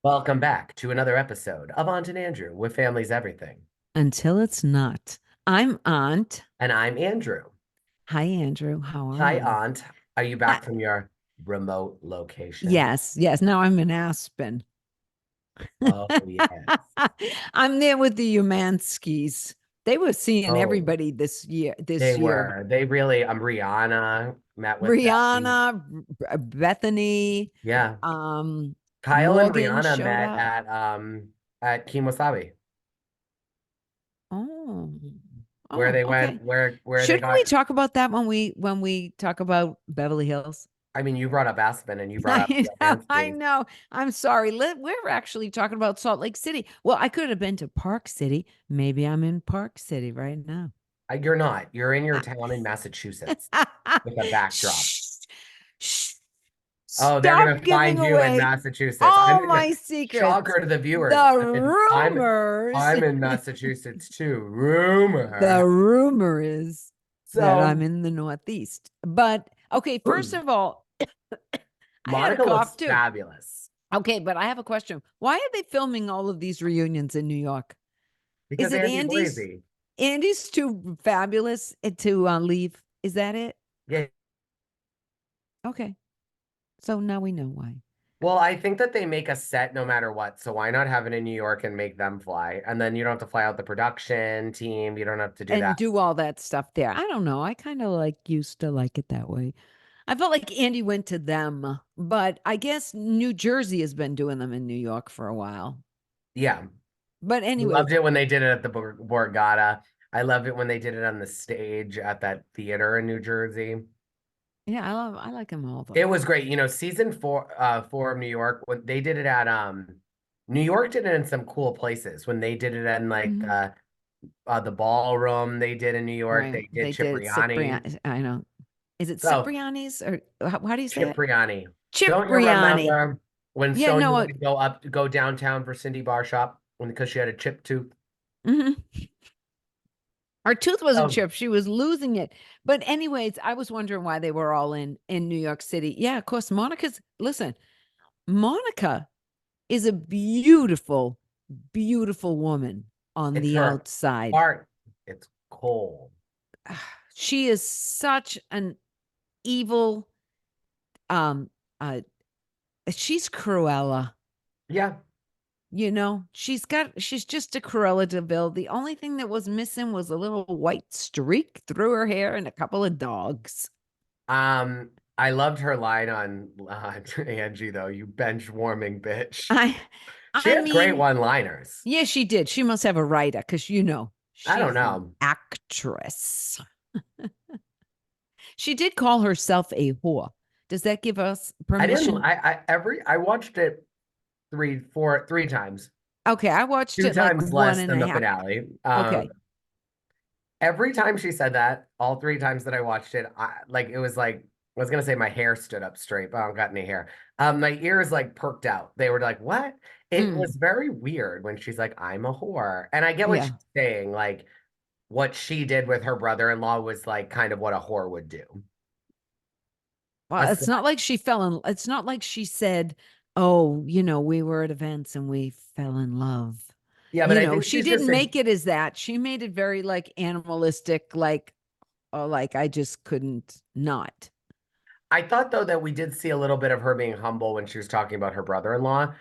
Welcome back to another episode of Aunt and Andrew with Family's Everything. Until it's not. I'm Aunt. And I'm Andrew. Hi, Andrew. How are Hi, you? Aunt. Are you Hi. back from your remote location? Yes. Now I'm in Aspen. Oh, yeah. I'm there with the Umanskis. They were seeing Oh, everybody this year. they This year, were. They really, Rihanna met with them. Brianna, Bethany, Yeah. Kyle and Morgan Rihanna showed met up. at Kimosabi, Oh, where oh, they went, okay. where they Shouldn't got. we talk about that when we talk about Beverly Hills? I mean, you brought up Aspen and you brought up I know, I Zelensky. know. I'm sorry. We're actually talking about Salt Lake City. Well, I could have been to Park City. Maybe I'm in Park City right now. You're not. You're in your town in Massachusetts with a backdrop. Shh, shh. Oh, they're Stop gonna giving find you in away Massachusetts. all my secrets. Shocker to the viewers. The rumors, I'm in Massachusetts too. the Rumor. rumor is that I'm So in the Northeast. But okay, first of all, I had a Monica cough looks too. fabulous Okay, but I have a question. Why are they filming all of these reunions in New York? Is because it Angie's Andy's? lazy. Andy's too fabulous to leave. Is that it? Yeah. Okay. So now we know why. Well, I think that they make a set no matter what. So why not have it in New York and make them fly? And then you don't have to fly out the production team. You don't have to do And that. do all that stuff there. I don't know. I kind of like used to like it that way. I felt like Andy went to them, but I guess New Jersey has been doing them in New York for a while. Yeah. But Loved anyways, it when they did it at the Borgata. I love it when they did it on the stage at that theater in New Jersey. yeah, I like them all It though. was great. Season four of New York, when they did it at New York did it in some cool places. When they did it in like Mhm. the ballroom they did in New York, Right. they did They did Cipriani. Cipriani. I know. Is it So Cipriani's or how do you say it? Cipriani. Don't you Cipriani. remember when Yeah, Sonia no. had to go downtown for Cindy Bar Shop because she had a chipped tooth? Mhm. Her tooth wasn't Oh, chipped. She was losing it. But anyways, I was wondering why they were all in New York City. Yeah, of course. Listen, Monica is a beautiful, beautiful woman on it's the her outside. heart. It's cold. She is such an evil um uh she's Cruella. Yeah. She's just a Cruella Deville. The only thing that was missing was a little white streak through her hair and a couple of dogs. I loved her line on Angie though, you bench warming bitch. I She I has great mean, one-liners. yeah, she did. She must have a writer because I don't she's an know. actress. She did call herself a whore. Does that give us I didn't permission? I watched it three times. Okay, I watched Two it like times one less and than a the half. finale. Okay. Every time she said that, all three times that I watched it, it was like I was gonna say my hair stood up straight, but I don't got any hair. My ears like perked out. They were like, "What?" It Mm, was very weird when she's like, "I'm a whore," and I get what yeah. she's saying. Like what she did with her brother-in-law was like kind of what a whore would do. A Well, slut. it's not like she said, "Oh, we were at events and we fell in love." Yeah, but I think She she's just didn't a. make it as that. She made it very like animalistic, like I just couldn't not. I thought though that we did see a little bit of her being humble when she was talking about her brother-in-law,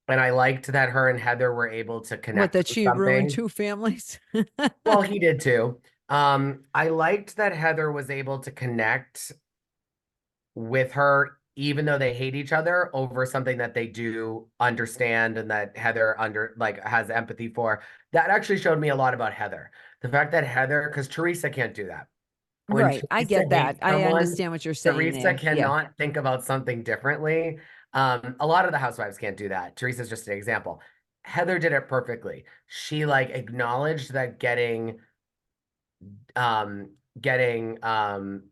and I liked that her and Heather were able to What, connect that on she ruined something. two families? Well, he did too. I liked that Heather was able to connect with her, even though they hate each other over something that they do understand and that Heather has empathy for. That actually showed me a lot about Heather. The fact that Heather, because Teresa can't do that. When Right. I Teresa get that. hates I someone, understand what you're saying Teresa there. Yeah. cannot think about something differently. A lot of the housewives can't do that. Teresa's just an example. Heather did it perfectly. She like acknowledged that um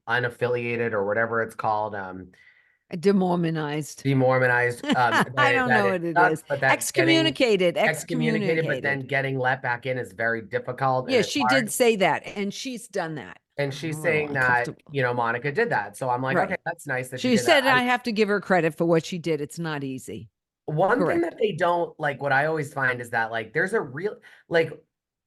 unaffiliated or whatever it's called, Demormonized. demormonized, I don't that know it what it sucks, is. but that getting Excommunicated. excommunicated, but then Excommunicated. getting let back in is very difficult and Yeah, it's she did hard. say that, and she's done that. And I'm she's a little saying that, uncomfortable. Monica did that. So I'm like, okay, Right. that's nice that she She did that. said I have to give her credit for what she did. It's not easy. one thing that Correct. they don't like, what I always find is that like there's a real like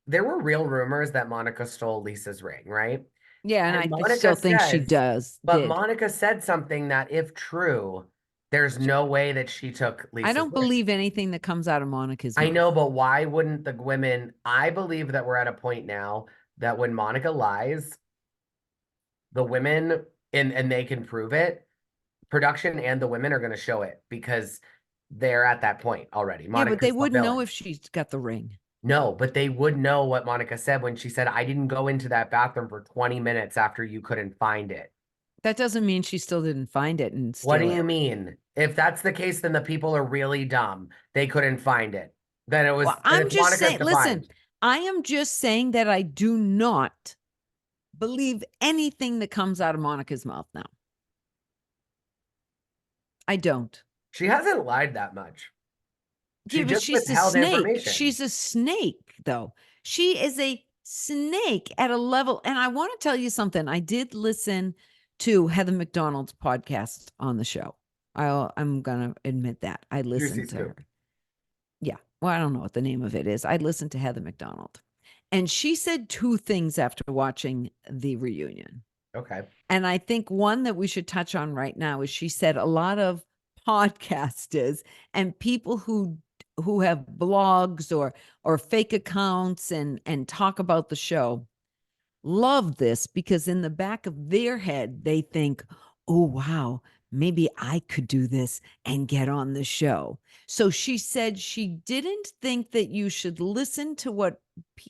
there were real rumors that Monica stole Lisa's ring, right? Yeah, and And I still Monica think she says, but did. Monica said something that if true, there's no way that she took I Lisa's don't ring. believe anything that comes out of Monica's I mouth. know, but why wouldn't the women? I believe that we're at a point now that when Monica lies, the women and they can prove it, production and the women are going to show it because they're at that point already. Yeah, but they Monica's the wouldn't know villain. if she's got the ring. No, but they would know what Monica said when she said, I didn't go into that bathroom for 20 minutes after you couldn't find it. That doesn't mean she still didn't find it and What do steal it. you mean? If that's the case, then the people are really dumb. They couldn't find it. Then it Well, was, then I'm it's just Monica's saying, to listen, find. I am just saying that I do not believe anything that comes out of Monica's mouth now. I don't. She hasn't lied that much. Yeah, She but just she's a withheld snake. information. She's a snake, though. She is a snake at a level. And I want to tell you something. I did listen to Heather McDonald's podcast on the show. I'm going to admit that. I Juicy listened to her. scoop. Yeah. Well, I don't know what the name of it is. I listened to Heather McDonald. And she said two things after watching the reunion. Okay. And I think one that we should touch on right now is she said a lot of podcasters and people who have blogs or fake accounts and talk about the show love this because in the back of their head they think, "Oh wow, maybe I could do this and get on the show." So she said she didn't think that you should listen to what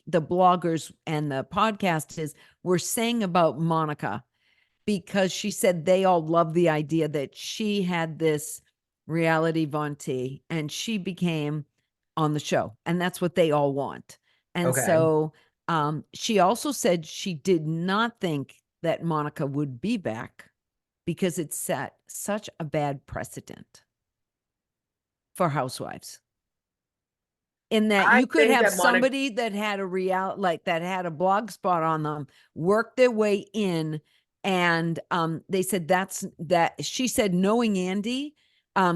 the bloggers and the podcasters were saying about Monica because she said they all love the idea that she had this reality Vonti and she became on the show. And that's what they all want. And Okay. so she also said she did not think that Monica would be back because it set such a bad precedent for housewives. In that I you could think have that Monica, somebody that had a like that had a blog spot on them work their way in, and they said that she said knowing Andy,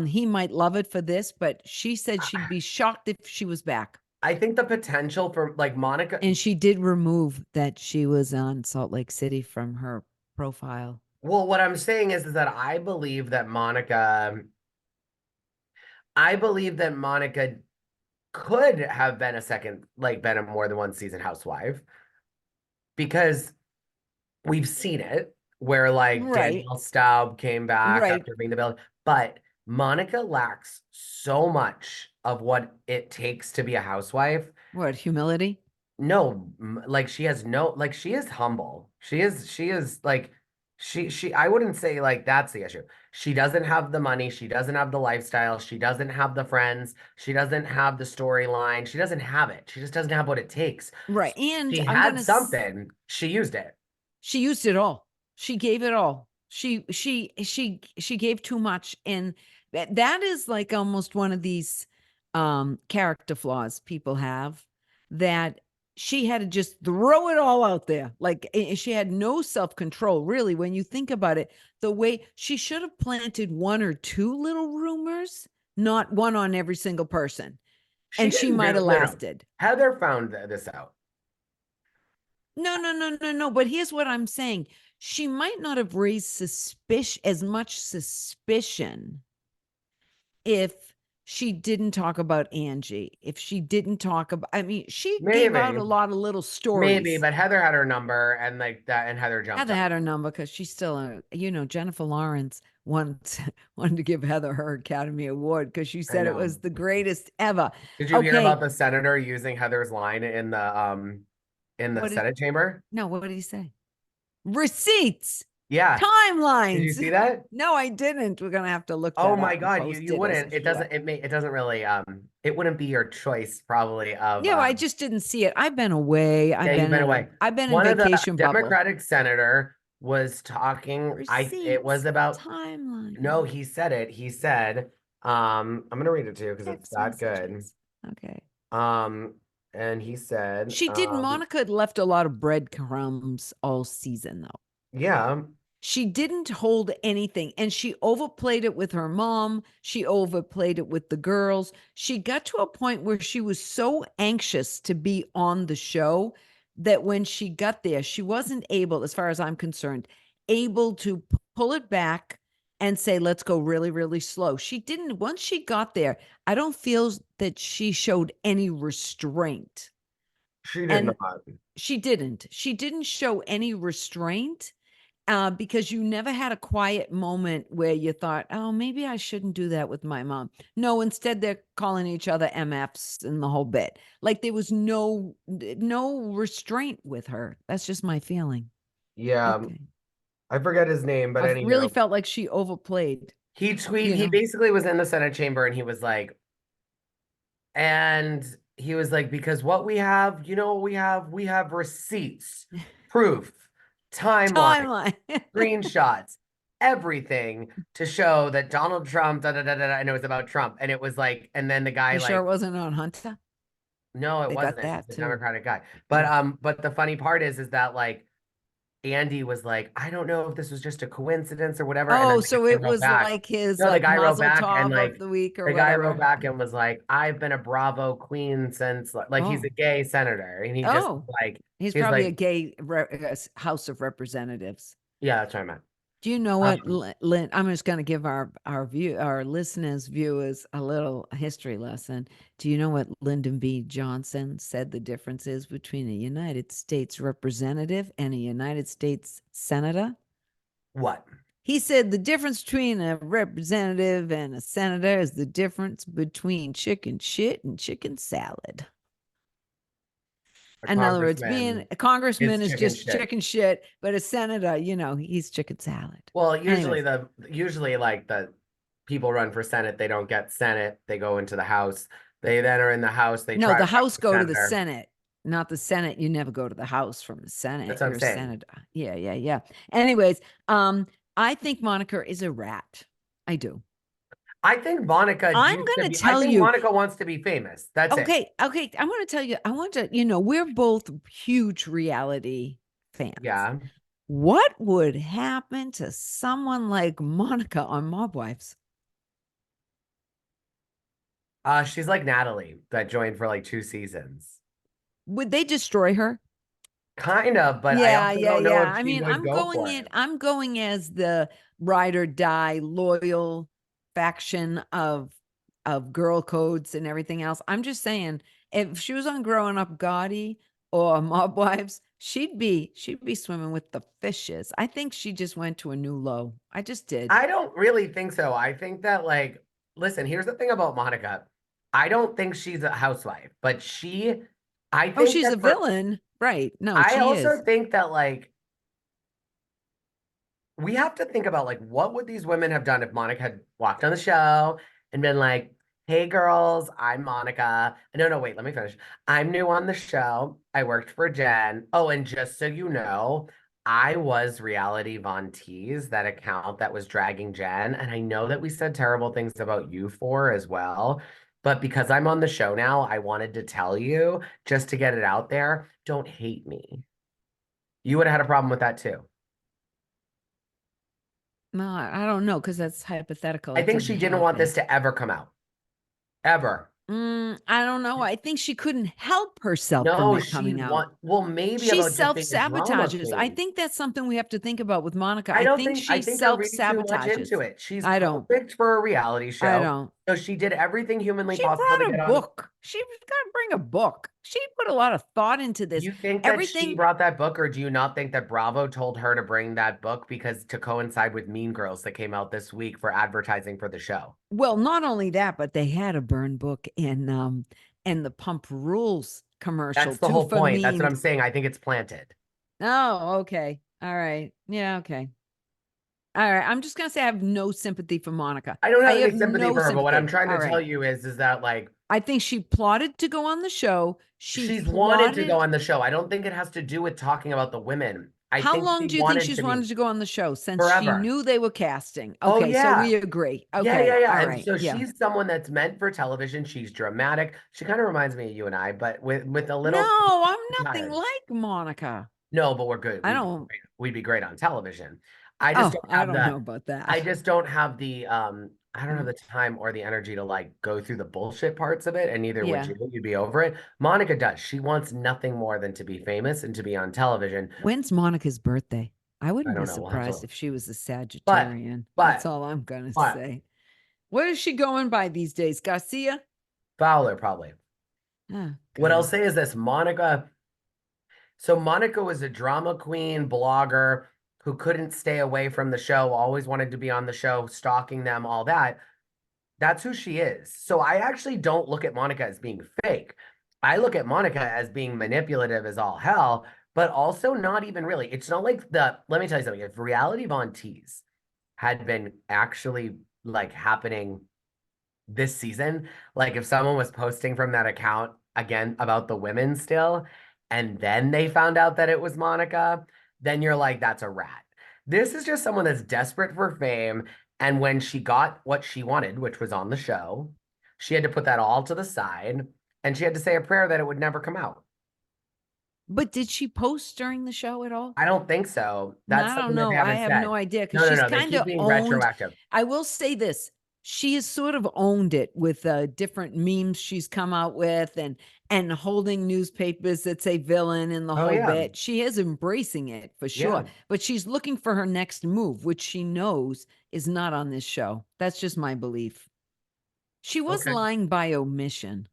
he might love it for this, but she said she'd be shocked if she was back. I think the potential for like Monica, And she did remove that she was on Salt Lake City from her profile. well, what I'm saying is that I believe that Monica could have been a second, like been a more than one season housewife because we've seen it where like Right, Danielle Staub came back right. after being the villain, but Monica lacks so much of what it takes to be a housewife. What, humility? No, like she has no, like she is humble. She is like I wouldn't say like that's the issue. She doesn't have the money, she doesn't have the lifestyle, she doesn't have the friends, she doesn't have the storyline, she doesn't have it. She just doesn't have what it takes. Right. And She I'm had gonna something, she used it. she used it all. She gave it all. She gave too much, and that is like almost one of these character flaws people have, that she had to just throw it all out there. Like she had no self-control really when you think about it. The way she should have planted one or two little rumors, not one on every single person, She and she didn't might do have no. lasted. Heather found this out. No, no, no, no, no. But here's what I'm saying. She might not have raised suspicion as much suspicion if she didn't talk about Angie. If she didn't talk about, I mean, she gave out Maybe. a lot of little Maybe, stories. but Heather had her number and like that and Heather jumped Heather on had it. her number because she's still Jennifer Lawrence wanted to give Heather her Academy Award because she I said it know. was the greatest ever. Did you hear about Okay. the senator using Heather's line in the What did Senate chamber? no, what did he say? Receipts, Yeah. Did you timelines. see that? No, I didn't. We're gonna have to look Oh that my up and God, post you it as a wouldn't. short. It doesn't really it wouldn't be your choice probably of Yeah, well, I just didn't see it. I've been away. yeah, you've been away. I've been in One of the vacation bubble. Democratic senator was talking, it was Receipts, about timeline, no, he said it. He said, I'm gonna read it to you because it's text that good. messages. Okay. Um, and he said, She did. Monica had left a lot of breadcrumbs all season, though. yeah. She didn't hold anything, and she overplayed it with her mom. She overplayed it with the girls. She got to a point where she was so anxious to be on the show that when she got there, she wasn't able, as far as I'm concerned, able to pull it back and say, let's go really, really slow. She didn't. Once she got there, I don't feel that she showed any restraint. She did And not. she didn't. She didn't show any restraint because you never had a quiet moment where you thought, oh, maybe I shouldn't do that with my mom. No, instead they're calling each other MFs and the whole bit. Like there was no restraint with her. That's just my feeling. Yeah. Okay. I forget his name, but I really anyhow, felt like she overplayed, he basically was in the Senate chamber and he was like, and he was like, because what we have, you know what we have receipts, proof, timeline, timeline. screenshots, everything to show that Donald Trump, da da da da, I know it's about Trump. And it was like, and then the guy You sure it like, wasn't on Hunter? no, it They got wasn't. He's that a too. Democratic guy. Yeah. But the funny part is that like Andy was like, I don't know if this was just a coincidence or whatever. And then Oh, the so guy it wrote was back. like his No, the like guy wrote Mazel back and Tov of like the week or the guy wrote whatever. back and was like, I've been a Bravo queen since like he's Oh, a gay senator. And he just oh, like he's he's probably a like, gay House of Representatives. yeah, that's what I meant. Do you know what, Um, Lynn? I'm just going to give our listeners, viewers, a little history lesson. Do you know what Lyndon B. Johnson said the difference is between a United States representative and a United States senator? what? He said the difference between a representative and a senator is the difference between chicken shit and chicken salad. A In other words, being congressman a congressman is is chicken just shit. chicken shit, but a senator, he's chicken salad. Well, Anyways, usually like the people run for Senate, they don't get Senate, they go into the House. They then are in the House, they no, try to the run House for go to the senator. Senate, not the Senate. You never go to the House from the That's Senate. what I'm You're a saying. senator. Yeah, yeah, yeah. Anyways, I think Monica is a rat. I do. I think Monica I'm used to going to be, I tell think you. Monica wants to be famous. That's it. Okay, okay. I want to tell you. I want to. We're both huge reality fans. Yeah. What would happen to someone like Monica on Mob Wives? She's like Natalie that joined for like 2 seasons. Would they destroy her? Kind of, but I Yeah, also yeah, don't know yeah. if I she mean, would go for it. I'm going as the ride or die loyal faction of girl codes and everything else. I'm just saying, if she was on Growing Up Gotti or Mob Wives, she'd be swimming with the fishes. I think she just went to a new low. I just did. I don't really think so. I think that like, listen, here's the thing about Monica. I don't think she's a housewife, but I Oh, think she's that a villain. Right. No, I she also is. think that like we have to think about like what would these women have done if Monica had walked on the show and been like, "Hey girls, I'm Monica." No, no, wait, let me finish. I'm new on the show. I worked for Jen. Oh, and just so you know, I was Reality Von Tease, that account that was dragging Jen, and I know that we said terrible things about you for as well. But because I'm on the show now, I wanted to tell you just to get it out there. Don't hate me. You would have had a problem with that too. No, I don't know because that's hypothetical. I It think didn't she didn't want happen. this to ever come out. Ever. I don't know. I think she couldn't help herself from No, it she coming out. want well, maybe She about just being a drama self-sabotages. I queen. think that's something we have to think about with Monica. I think I she think you're reading too much into self-sabotages. it. She's I don't. perfect for a reality I show. don't. So she did everything humanly She possible to brought a get on. book. She got to bring a book. She put a lot of thought into this. You think that she Everything. brought that book, or do you not think that Bravo told her to bring that book because to coincide with Mean Girls that came out this week for advertising for the show? Well, not only that, but they had a burn book in the Pump Rules commercial That's the too whole for point. That's what mean. I'm saying. I think it's planted. Oh, okay. All right. Yeah, okay. All right. I'm just gonna say I have no sympathy for Monica. I don't I have any have sympathy no for her, but what I'm sympathy. trying to All tell right. you is that like I think she plotted to go on the show. She she's wanted to go plotted. on the show. I don't think it has to do with talking about the women. I How think long she do you think wanted she's to be wanted to go on the show since she forever. knew they were casting? Oh Okay, so yeah. we agree. Yeah, yeah, Okay, yeah. all And right, so yeah. she's someone that's meant for television. She's dramatic. She kind of reminds me of you and I, but with a little No, I'm nothing tired. like Monica. No, but we're good. I don't. We'd be great on television. I just Oh, don't I have don't know the about I that. just don't have the I don't have the time or the energy to like go through the bullshit parts of it, and neither would Yeah. you. You'd be over it. Monica does. She wants nothing more than to be famous and to be on television. When's Monica's birthday? I I wouldn't be don't know. We'll have to surprised look. if she was a But Sagittarian. That's but all I'm gonna but say. What is she going by these days? Garcia? Fowler probably. Oh What I'll God. say is this, Monica. So Monica was a drama queen, blogger who couldn't stay away from the show, always wanted to be on the show, stalking them, all that. That's who she is. So I actually don't look at Monica as being fake. I look at Monica as being manipulative as all hell, but also not even really. It's not like let me tell you something. If reality Von Tease had been actually like happening this season, like if someone was posting from that account again about the women still, and then they found out that it was Monica, then you're like, that's a rat. This is just someone that's desperate for fame. And when she got what she wanted, which was on the show, she had to put that all to the side and she had to say a prayer that it would never come out. But did she post during the show at all? I don't think so. No, That's I don't something that they know. I haven't have no said. idea because No, no, she's no. They kind keep of being owned. retroactive. I will say this. She has sort of owned it with different memes she's come out with and holding newspapers that say villain in the Oh, whole yeah. bit. She is embracing it for sure. Yeah. But she's looking for her next move, which she knows is not on this show. That's just my belief. She was Okay. lying by omission.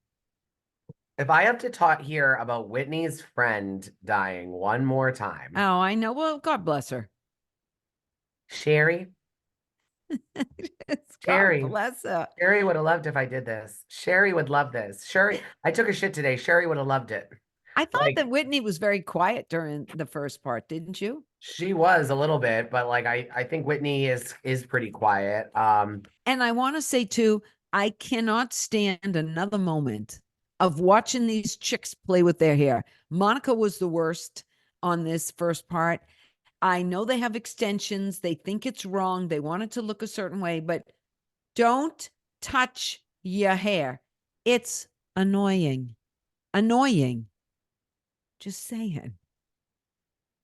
If I have to talk here about Whitney's friend dying one more time, Oh, I know. Well, God bless her. Sherry, It's God Sherry, bless her. Sherry would have loved if I did this. Sherry would love this. Sherry, I took a shit today. Sherry would have loved it. I thought that Like Whitney was very quiet during the first part, didn't you? she was a little bit, but like I think Whitney is pretty quiet. And I want to say too, I cannot stand another moment of watching these chicks play with their hair. Monica was the worst on this first part. I know they have extensions. They think it's wrong. They want it to look a certain way, but don't touch your hair. It's annoying. Annoying. Just saying.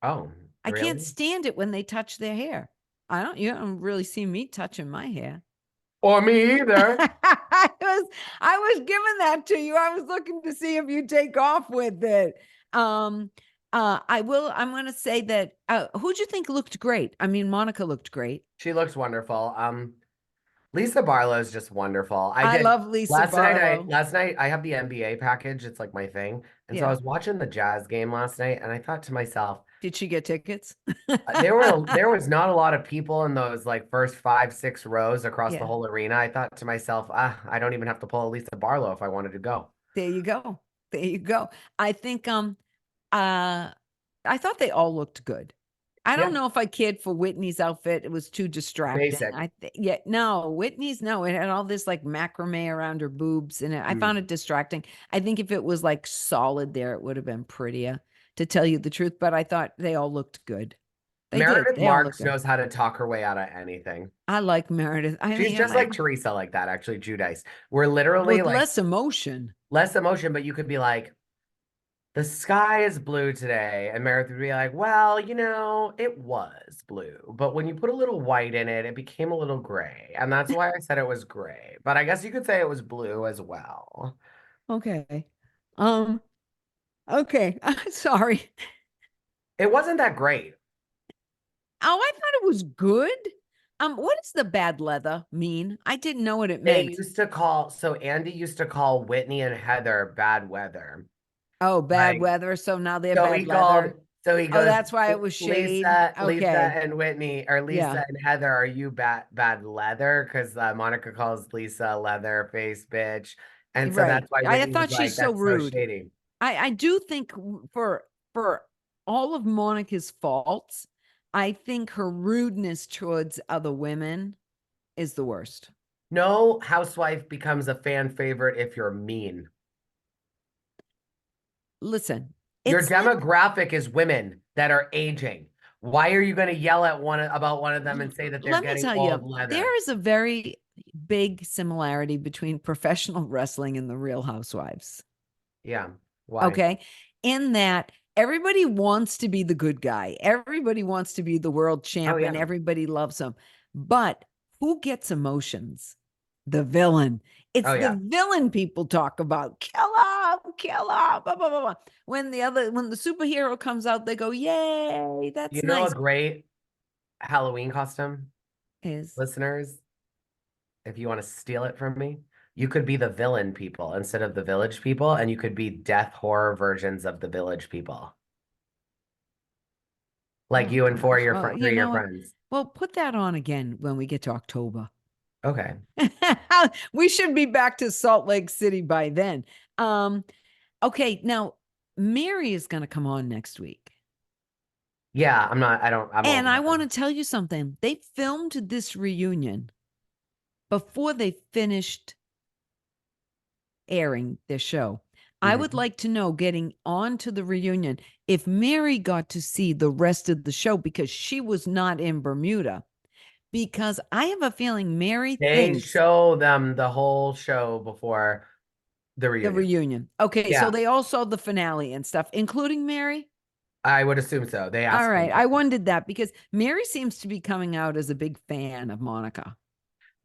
oh, I can't really? stand it when they touch their hair. You don't really see me touching my hair. Or me either. I was giving that to you. I was looking to see if you take off with it. I'm gonna say that who'd you think looked great? I mean, Monica looked great. She looks wonderful. Lisa Barlow's just wonderful. I I did love Lisa Barlow. last night I have the NBA package. It's like my thing. And so I Yeah. was watching the Jazz game last night and I thought to myself, Did she get tickets? there was not a lot of people in those like first five, 6 rows across the Yeah. whole arena. I thought to myself, I don't even have to pull a Lisa Barlow if I wanted to go. There you go. There you go. I think uh I thought they all looked good. I don't Yeah, know if I cared for Whitney's outfit. It was too distracting. basic. Yeah, no, Whitney's no, it had all this like macrame around her boobs and I found Mm. it distracting. I think if it was like solid there, it would have been prettier to tell you the truth, but I thought they all looked good. They did. Meredith They all looked Marks good. knows how to talk her way out of anything. I like Meredith. I She's mean, just like Teresa like that, actually, Judice. We're literally with like less emotion. less emotion, but you could be like, the sky is blue today. And Meredith would be like, well, it was blue. But when you put a little white in it, it became a little gray. And that's why I said it was gray. But I guess you could say it was blue as well. Okay. Um, okay. Sorry. It wasn't that great. Oh, I thought it was good. What does the bad leather mean? I didn't know what it They meant. used to call, so Andy used to call Whitney and Heather bad weather. Oh, bad Like, weather. So now they're so bad he called, leather. so he Oh, goes, that's why it was shade. Lisa Okay. and Whitney, or Yeah. Lisa and Heather, are you bad leather? Because Monica calls Lisa leather face bitch. And so Right. that's why I Whitney was thought she's like, so that's so rude. shady. I do think for all of Monica's faults, I think her rudeness towards other women is the worst. No housewife becomes a fan favorite if you're mean. Listen, Your it's like demographic is women that are aging. Why are you going to yell at about one of them and say that they're let me getting tell old you, leather? there is a very big similarity between professional wrestling and the Real Housewives. Yeah. Why? Okay. In that everybody wants to be the good guy. Everybody wants to be the world champ, and yeah. everybody loves him. But who gets emotions? The villain. It's Oh the yeah. villain people talk about. Kill him, kill him, blah, blah, blah, blah. When the superhero comes out, they go, "Yay, You that's know a nice." great Halloween costume, Is listeners, if you want to steal it from me, you could be the villain people instead of the village people, and you could be death horror versions of the village people. Like Oh you and gosh. Well, three you of your know what? friends. Well, put that on again when we get to October. Okay. We should be back to Salt Lake City by then. Okay, now Mary is going to come on next week. Yeah, I'm And over I her. want to tell you something. They filmed this reunion before they finished airing their show. I would Mhm. like to know, getting on to the reunion, if Mary got to see the rest of the show because she was not in Bermuda. Because I have a feeling Mary They thinks show them the whole show before the the reunion. reunion. Okay, so Yeah, they all saw the finale and stuff, including Mary. I would assume so. They All asked right. I permission. wondered that because Mary seems to be coming out as a big fan of Monica.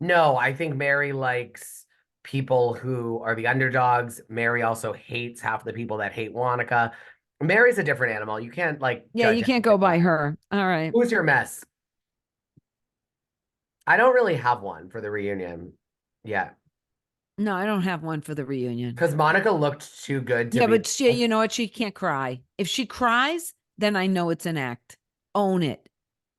No, I think Mary likes people who are the underdogs. Mary also hates half the people that hate Monica. Mary's a different animal. You can't like Yeah, judge you can't anything go by by her. her. All right. Who's your mess? I don't really have one for the reunion yet No, I don't have one for the reunion. because Monica looked too good to Yeah, be. but you know what? She can't cry. If she cries, then I know it's an act. Own it.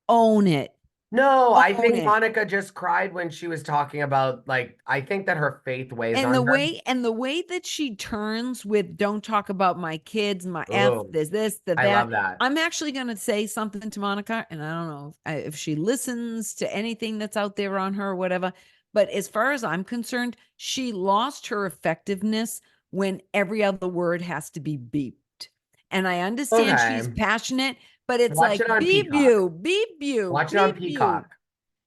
Own it. No, I Own think it. Monica just cried when she was talking about like I think that her faith weighs And on her. the way that she turns with "don't talk about my kids, my F, Oh, there's this, the I that." love that. I'm actually going to say something to Monica, and I don't know if she listens to anything that's out there on her or whatever. But as far as I'm concerned, she lost her effectiveness when every other word has to be beeped. And I understand she's Okay. passionate, but it's Watch like it on beep Peacock. you, beep you, Watch it on beep you, Peacock.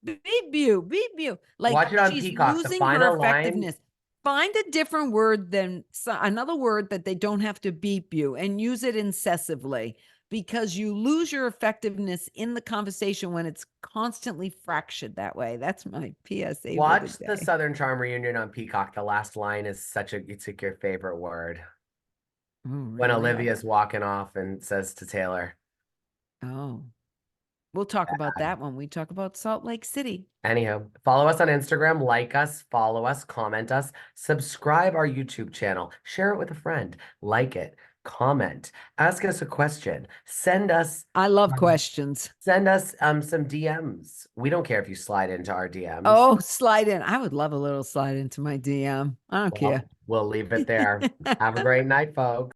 beep you, beep you. Like Watch it on she's Peacock. The losing her final line. effectiveness. Find a different word than another word that they don't have to beep you, and use it incessively, because you lose your effectiveness in the conversation when it's constantly fractured that way. That's my PSA for the Watch the day. Southern Charm reunion on Peacock. The last line is it's like your favorite word. Oh, When really? Olivia's walking off and says to Taylor, Oh, we'll talk about that when we talk about Salt Lake City. anyhow, follow us on Instagram, like us, follow us, comment us, subscribe our YouTube channel, share it with a friend, like it, comment, ask us a question, I love um, questions. send us some DMs. We don't care if you slide into our DMs. Oh, slide in. I would love a little slide into my DM. I don't care. Well, we'll leave it there. Have a great night, folks.